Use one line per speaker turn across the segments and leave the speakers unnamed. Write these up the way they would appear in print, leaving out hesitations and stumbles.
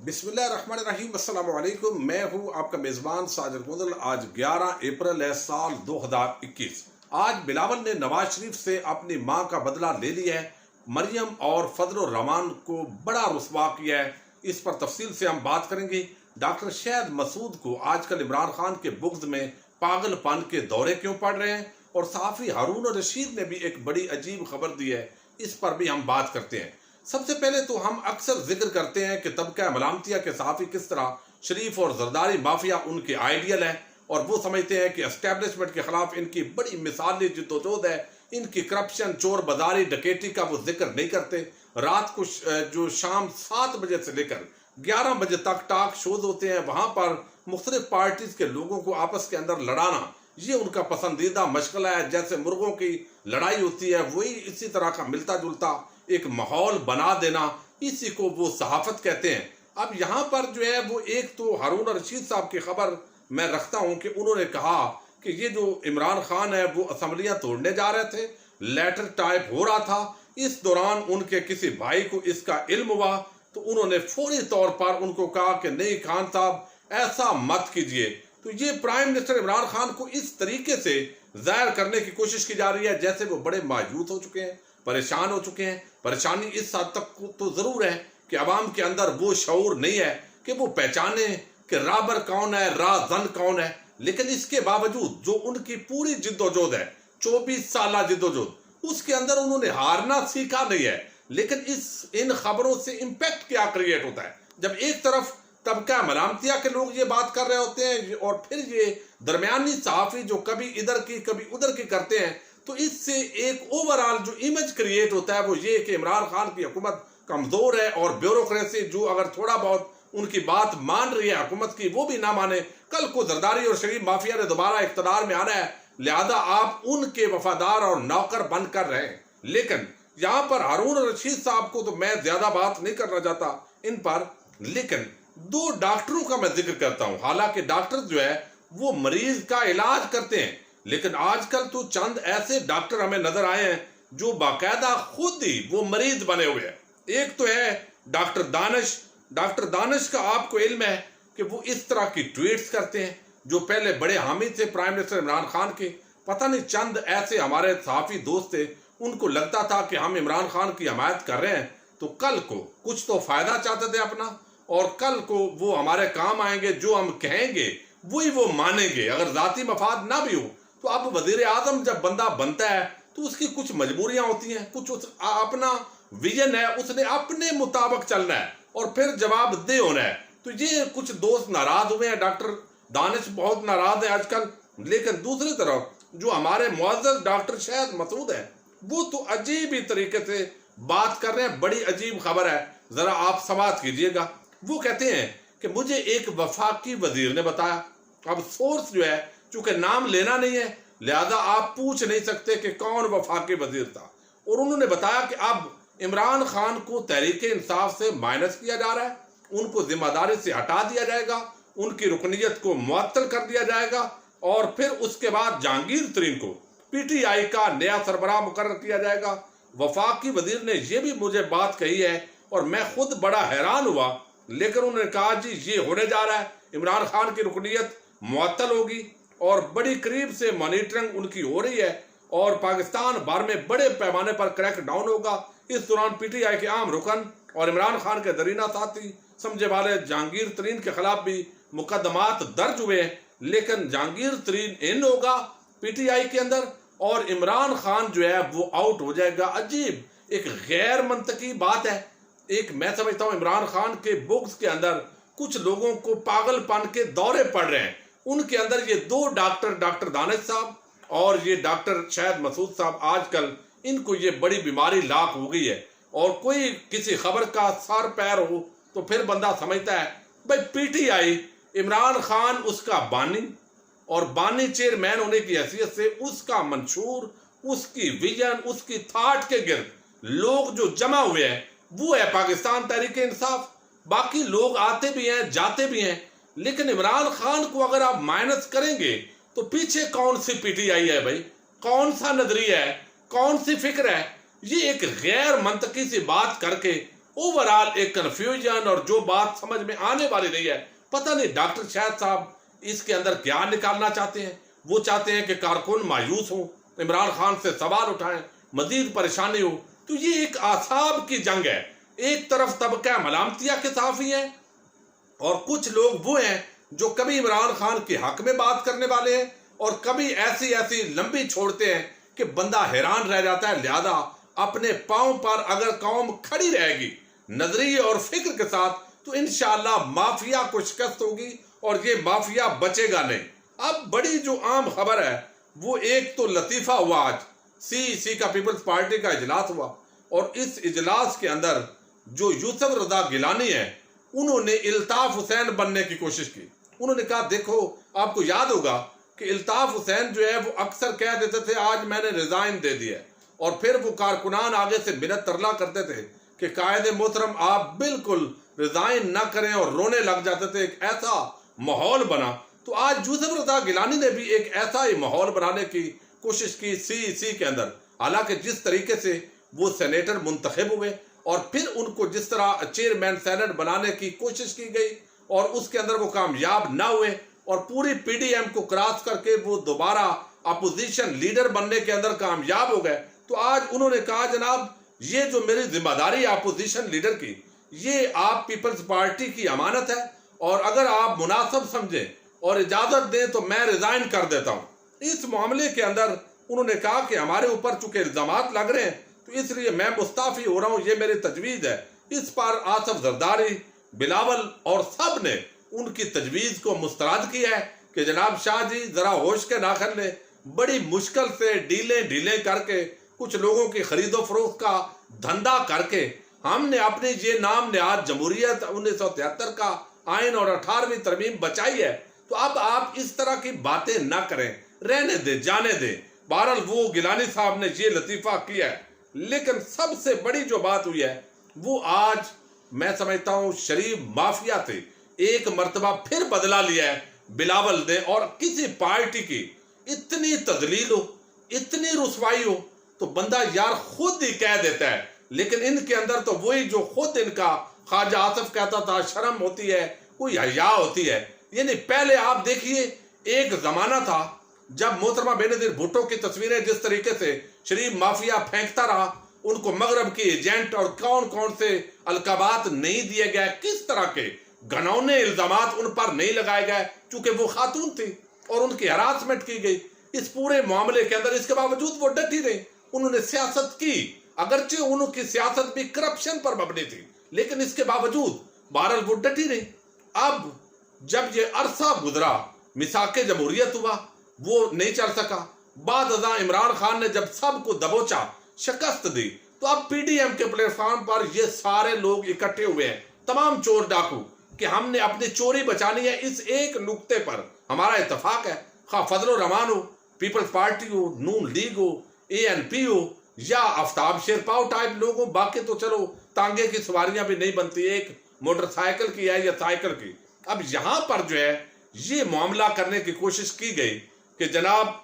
बिस्मिल्लाहिर्रहमानिर्रहीम, अस्सलाम वालेकुम। मैं हूं आपका मेज़बान साजिद मुदल। आज 11 अप्रैल है, साल 2021। आज बिलावल ने नवाज शरीफ से अपनी मां का बदला ले लिया है। मरियम और फजल रहमान को बड़ा रुस्वा किया है। इस पर तफसील से हम बात करेंगे। डॉक्टर शाहिद मसूद को आजकल इमरान खान के बुग़्ज़ में पागलपन के दौरे क्यों पड़ रहे हैं, और सहाफ़ी हारून रशीद ने भी एक बड़ी अजीब खबर दी है, इस पर भी हम बात करते हैं। सबसे पहले तो हम अक्सर जिक्र करते हैं कि तबका मलामतिया के सहाफ़ी किस तरह शरीफ और जरदारी माफिया उनके आइडियल है, और वो समझते हैं कि एस्टेब्लिशमेंट के खिलाफ इनकी बड़ी मिसाली जिद्दोजहद है। इनकी करप्शन, चोर बाजारी, डकैती का वो जिक्र नहीं करते। रात को जो शाम 7 बजे से लेकर 11 बजे तक टॉक शोज होते हैं, वहां पर मुख्तलिफ पार्टीज के लोगों को आपस के अंदर लड़ाना, ये उनका पसंदीदा मशगला है। जैसे मुर्गों की लड़ाई होती है, वही इसी तरह का मिलता जुलता एक माहौल बना देना, इसी को वो सहाफत कहते हैं। अब यहाँ पर जो है वो एक तो हारून रशीद साहब की खबर मैं रखता हूँ कि उन्होंने कहा कि ये जो इमरान खान है वो असम्बलियाँ तोड़ने जा रहे थे, लेटर टाइप हो रहा था। इस दौरान उनके किसी भाई को इसका इल्म हुआ, तो उन्होंने फौरी तौर पर उनको कहा कि नहीं खान साहब, ऐसा मत कीजिए। तो ये प्राइम मिनिस्टर इमरान खान को इस तरीके से जाहिर करने की कोशिश की जा रही है जैसे वो बड़े मायूस हो चुके हैं, परेशान हो चुके हैं। परेशानी इस हद तक तो जरूर है कि अवाम के अंदर वो शऊर नहीं है कि वो पहचाने कि राबर कौन है, राजन कौन है। लेकिन इसके बावजूद जो उनकी पूरी जिद्दोजहद है, 24 साल जिद्दोजहद, उसके अंदर उन्होंने हारना सीखा नहीं है। लेकिन इन खबरों से इम्पैक्ट क्या क्रिएट होता है, जब एक तरफ तबका मलामतिया के लोग ये बात कर रहे होते हैं और फिर ये दरमियानी सहाफ़ी जो कभी इधर की कभी उधर की करते हैं, तो इससे एक ओवरऑल जो इमेज क्रिएट होता है वो ये कि इमरान खान की हुकूमत कमजोर है, और ब्यूरोक्रेसी जो अगर थोड़ा बहुत उनकी बात मान रही है हुकूमत की, वो भी ना माने। कल को जरदारी और शरीफ माफिया ने दोबारा इख्तियार में आना है, लिहाजा आप उनके वफादार और नौकर बनकर रहे। लेकिन यहाँ पर हारून रशीद साहब को तो मैं ज्यादा बात नहीं करना चाहता इन पर, लेकिन 2 डॉक्टरों का मैं जिक्र करता हूँ। हालांकि डॉक्टर जो है वो मरीज का इलाज करते हैं, लेकिन आजकल तो चंद ऐसे डॉक्टर हमें नजर आए हैं जो बाकायदा खुद ही वो मरीज बने हुए हैं। एक तो है डॉक्टर दानिश। डॉक्टर दानिश का आपको इल्म है कि वो इस तरह की ट्वीट्स करते हैं जो पहले बड़े हामी थे प्राइम मिनिस्टर इमरान खान के। पता नहीं चंद ऐसे हमारे सहाफी दोस्त थे, उनको लगता था कि हम इमरान खान की हमायत कर रहे हैं तो कल को कुछ तो फायदा चाहते थे अपना, और कल को वो हमारे काम आएंगे, जो हम कहेंगे वही वो मानेंगे, अगर जाती मफाद ना भी हो। तो अब वजीर आजम जब बंदा बनता है तो उसकी कुछ मजबूरियां होती हैं, कुछ अपना विजन है, उसने अपने मुताबिक चलना है और फिर जवाबदेह होना है। तो ये कुछ दोस्त नाराज हुए हैं, डॉक्टर दानिश बहुत नाराज है आजकल। लेकिन दूसरी तरफ जो हमारे मुअज़्ज़ज़ डॉक्टर शाहिद मसूद है, वो तो अजीब ही तरीके से बात कर रहे हैं। बड़ी अजीब खबर है, जरा आप समाप्त कीजिएगा। वो कहते हैं कि मुझे एक वफाकी वजीर ने बताया। अब सोर्स जो है, चूंकि नाम लेना नहीं है, लिहाजा आप पूछ नहीं सकते कि कौन वफाकी वजीर था, और उन्होंने बताया कि अब इमरान खान को तहरीक इंसाफ से माइनस किया जा रहा है, उनको जिम्मेदारी से हटा दिया जाएगा, उनकी रुकनीयत को मुअत्तल कर दिया जाएगा, और फिर उसके बाद जहांगीर तरीन को PTI का नया सरबराह मुकर्रर किया जाएगा। वफाकी वजीर ने यह भी मुझे बात कही है और मैं खुद बड़ा हैरान हुआ, लेकिन उन्होंने कहा जी ये होने जा रहा है, इमरान खान की रुकनीयत मुअत्तल होगी और बड़ी करीब से मॉनिटरिंग उनकी हो रही है, और पाकिस्तान भर में बड़े पैमाने पर क्रैक डाउन होगा। इस दौरान PTI के आम रुकन और इमरान खान के दरीना साथी समझे वाले जहांगीर तरीन के खिलाफ भी मुकदमात दर्ज हुए हैं, लेकिन जहांगीर तरीन इन होगा PTI के अंदर और इमरान खान जो है वो आउट हो जाएगा। अजीब, एक गैर मंतकी बात है। एक मैं समझता हूँ इमरान खान के बुक्स के अंदर कुछ लोगों को पागलपन के दौरे पड़ रहे हैं। उनके अंदर ये 2 डॉक्टर, डॉक्टर दानिश साहब और ये डॉक्टर शाहिद मसूद साहब, आजकल इनको ये बड़ी बीमारी लाक हो गई है, और कोई किसी खबर का सर पैर हो तो फिर बंदा समझता है भाई PTI इमरान खान उसका बानी, और बानी चेयरमैन होने की हैसियत से उसका मंशूर, उसकी विजन, उसकी थाट के गिर्द लोग जो जमा हुए हैं वो है पाकिस्तान तहरीक इंसाफ। बाकी लोग आते भी हैं, जाते भी हैं, लेकिन इमरान खान को अगर आप माइनस करेंगे तो पीछे कौन सी PTI है भाई, कौन सा नजरिया है, कौन सी फिक्र है। ये एक गैर मंतकी सी बात करके ओवरऑल एक कंफ्यूजन और जो बात समझ में आने वाली नहीं है। पता नहीं डॉक्टर शाहिद साहब इसके अंदर क्या निकालना चाहते हैं। वो चाहते हैं कि कारकुन मायूस हो, इमरान खान से सवाल उठाएं, मजीद परेशानी हो। तो ये एक आसाब की जंग है। एक तरफ तबका मलामतिया के सहाफी हैं और कुछ लोग वो हैं जो कभी इमरान खान के हक में बात करने वाले हैं और कभी ऐसी ऐसी लंबी छोड़ते हैं कि बंदा हैरान रह जाता है। लिहाजा अपने पांव पर अगर कौम खड़ी रहेगी नजरिए और फिक्र के साथ तो इंशाअल्लाह माफिया को शिकस्त होगी और ये माफिया बचेगा नहीं। अब बड़ी जो आम खबर है वो एक तो लतीफा हुआ, आज सीईसी का पीपल्स पार्टी का इजलास हुआ और इस इजलास के अंदर जो यूसुफ रजा गिलानी है उन्होंने इल्ताफ हुसैन बनने की कोशिश की। उन्होंने कहा देखो, आपको याद होगा कि इल्ताफ हुसैन जो है वो अक्सर कह देते थे आज मैंने रिजाइन दे दिया, और फिर वो कारकुनान आगे से मिन्नत तरला करते थे कि कायदे मोहतरम आप बिल्कुल रिजाइन ना करें और रोने लग जाते थे। एक ऐसा माहौल बना। तो आज यूसुफ रजा गिलानी ने भी एक ऐसा ही माहौल बनाने की कोशिश की सीईसी के अंदर। हालांकि जिस तरीके से वो सेनेटर मुंतखब हुए और फिर उनको जिस तरह चेयरमैन सेनेट बनाने की कोशिश की गई और उसके अंदर वो कामयाब ना हुए और पूरी पीडीएम को क्रॉस करके वो दोबारा अपोजिशन लीडर बनने के अंदर कामयाब हो गए। तो आज उन्होंने कहा जनाब ये जो मेरी जिम्मेदारी है अपोजिशन लीडर की, ये आप पीपल्स पार्टी की अमानत है और अगर आप मुनासिब समझें और इजाजत दें तो मैं रिजाइन कर देता हूं। इस मामले के अंदर उन्होंने कहा कि हमारे ऊपर चूंकि इल्जामात लग रहे हैं तो इसलिए मैं मुस्ताफी हो रहा हूं, ये मेरी तजवीज है। इस पर आसफ जरदारी, बिलावल और सब ने उनकी तजवीज को मुस्तरद किया है कि जनाब शाह जी जरा होश के नाखन ले, बड़ी मुश्किल से डीले करके कुछ लोगों की खरीदो फरोख्त का धंधा करके हमने अपने ये नाम नेहाद जमहूरियत 1973 का आइन और 18वीं तरमीम बचाई है। तो अब आप इस तरह की बातें ना करें, रहने दे, जाने दे। बहरहाल वो गिलानी साहब ने ये लतीफा किया है, लेकिन सबसे बड़ी जो बात हुई है वो आज मैं समझता हूं शरीफ माफिया से एक मर्तबा फिर बदला लिया है बिलावल ने। और किसी पार्टी की इतनी तजलील हो, इतनी रुसवाई हो तो बंदा यार खुद ही कह देता है, लेकिन इनके अंदर तो वही जो खुद इनका ख्वाजा आसिफ कहता था शर्म होती है, कोई हया होती है। यानी पहले आप देखिए एक जमाना था जब मोहतरमा बेनजीर भुट्टो की तस्वीरें जिस तरीके से शरीफ माफिया फेंकता रहा, उनको मगरब के एजेंट और कौन कौन से अलकाबात नहीं दिए गए, किस तरह के घनौने इल्जामात उन पर नहीं लगाए गए चूंकि वो खातून थी और उनकी हरासमेंट की गई इस पूरे मामले के अंदर। इसके बावजूद वो डटी रही, उन्होंने सियासत की, अगरचे उनकी सियासत भी करप्शन पर मबनी थी, लेकिन इसके बावजूद बहरहाल वो डटी रही। अब जब ये अरसा गुजरा, मिसाके जमहूरियत हुआ, वो नहीं चल सका। बाद अज़ा इमरान खान ने जब सबको दबोचा, शिकस्त दी, तो अब पीडीएम के प्लेटफॉर्म पर ये सारे लोग इकट्ठे हुए हैं, तमाम चोर डाकू, कि हमने अपनी चोरी बचानी है। इस एक नुक्ते पर हमारा इत्तेफाक है, खा फजल रहमान हो, पीपल्स पार्टी हो, नून लीग हो, एएनपी हो या आफ्ताब शेरपाव टाइप लोग हो। बाकी तो चलो तांगे की सवारियां भी नहीं बनती, एक मोटरसाइकिल की है या साइकिल की। अब यहां पर जो है ये मामला करने की कोशिश की गई कि जनाब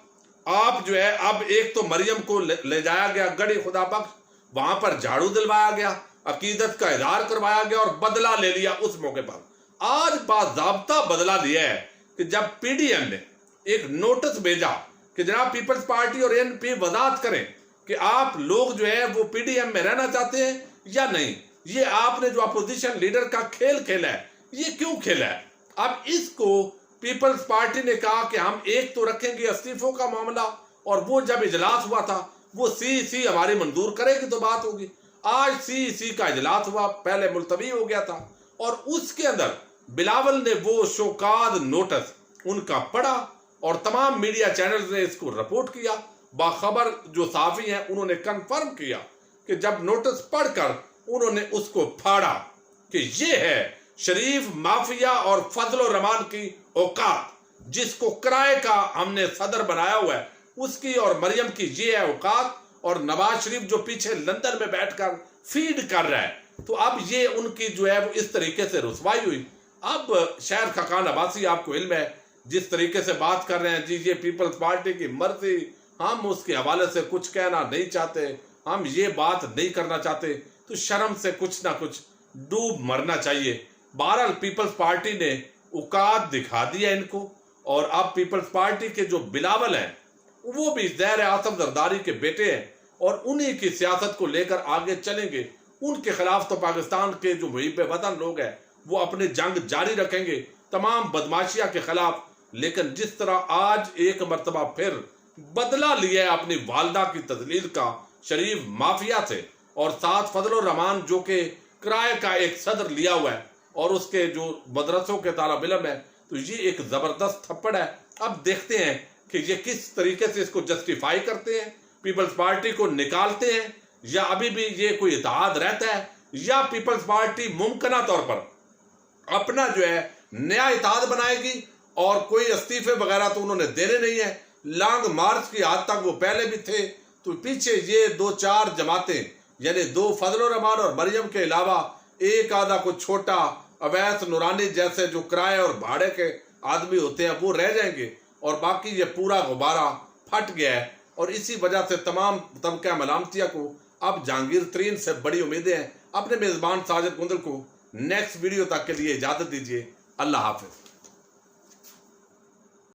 आप जो है, अब एक तो मरियम को ले जाया गया गढ़ी खुदा बख्श, वहां पर झाड़ू दिलवाया गया, अकीदत का इजहार करवाया गया और बदला ले लिया उस मौके पर। आज बाज़ाब्ता बदला लिया है कि जब पीडीएम ने एक नोटिस भेजा कि जनाब पीपल्स पार्टी और एनपी वजाहत करें कि आप लोग जो है वो पीडीएम में रहना चाहते हैं या नहीं, ये आपने जो अपोजिशन लीडर का खेल खेला है ये क्यों खेला है। अब इसको पीपल्स पार्टी ने कहा कि हम एक तो रखेंगे इस्तीफों का मामला, और वो जब इजलास हुआ था वो सीईसी हमारी मंजूर करेगी तो बात होगी। आज सीईसी का इजलास हुआ, पहले मुलतवी हो गया था, और उसके अंदर बिलावल ने वो शोकाद नोटिस उनका पढ़ा और तमाम मीडिया चैनल्स ने इसको रिपोर्ट किया। बाखबर जो साफी हैं उन्होंने कंफर्म किया कि जब नोटिस पढ़कर उन्होंने उसको फाड़ा कि ये है शरीफ माफिया और फजल रहमान की औकात, जिसको किराए का हमने सदर बनाया हुआ है उसकी, और मरियम की ये है औकात, और नवाज शरीफ जो पीछे लंदन में बैठकर फीड कर रहा है। तो अब ये उनकी जो है वो इस तरीके से रुसवाई हुई। अब शहर खकान अब्बासी आपको इल्म है जिस तरीके से बात कर रहे हैं, जी ये पीपल्स पार्टी की मर्जी, हम उसके हवाले से कुछ कहना नहीं चाहते, हम ये बात नहीं करना चाहते। तो शर्म से कुछ ना कुछ डूब मरना चाहिए। बहरहाल पीपल्स पार्टी ने औकात दिखा दी है इनको, और अब पीपल्स पार्टी के जो बिलावल हैं वो भी ज़ैर आसिम जरदारी के बेटे हैं और उन्हीं की सियासत को लेकर आगे चलेंगे। उनके खिलाफ तो पाकिस्तान के जो मुहिब वतन लोग हैं वो अपनी जंग जारी रखेंगे तमाम बदमाशिया के खिलाफ। लेकिन जिस तरह आज एक मरतबा फिर बदला लिया है अपनी वालदा की तजलील का शरीफ माफिया से, और साथ फजल रहमान जो कि किराए का एक सदर लिया हुआ है और उसके जो मदरसों के तालिब इल्म है, तो ये एक जबरदस्त थप्पड़ है। अब देखते हैं कि ये किस तरीके से इसको जस्टिफाई करते हैं, पीपल्स पार्टी को निकालते हैं, या अभी भी ये कोई इत्तेहाद रहता है, या पीपल्स पार्टी मुमकिना तौर पर अपना जो है नया इत्तेहाद बनाएगी। और कोई इस्तीफे वगैरह तो उन्होंने देने नहीं है, लॉन्ग मार्च की हद तक वो पहले भी थे। तो पीछे ये 2-4 जमातें यानी 2 फजल रहमान और मरियम के अलावा एक आधा कुछ छोटा अवैस नूरानी जैसे जो किराए और भाड़े के आदमी होते हैं वो रह जाएंगे, और बाकी ये पूरा गुब्बारा फट गया है। और इसी वजह से तमाम तबका मलामतिया को अब जहांगीर तरीन से बड़ी उम्मीदें हैं। अपने मेज़बान साजिद कुंदल को नेक्स्ट वीडियो तक के लिए इजाज़त दीजिए। अल्लाह हाफिज़।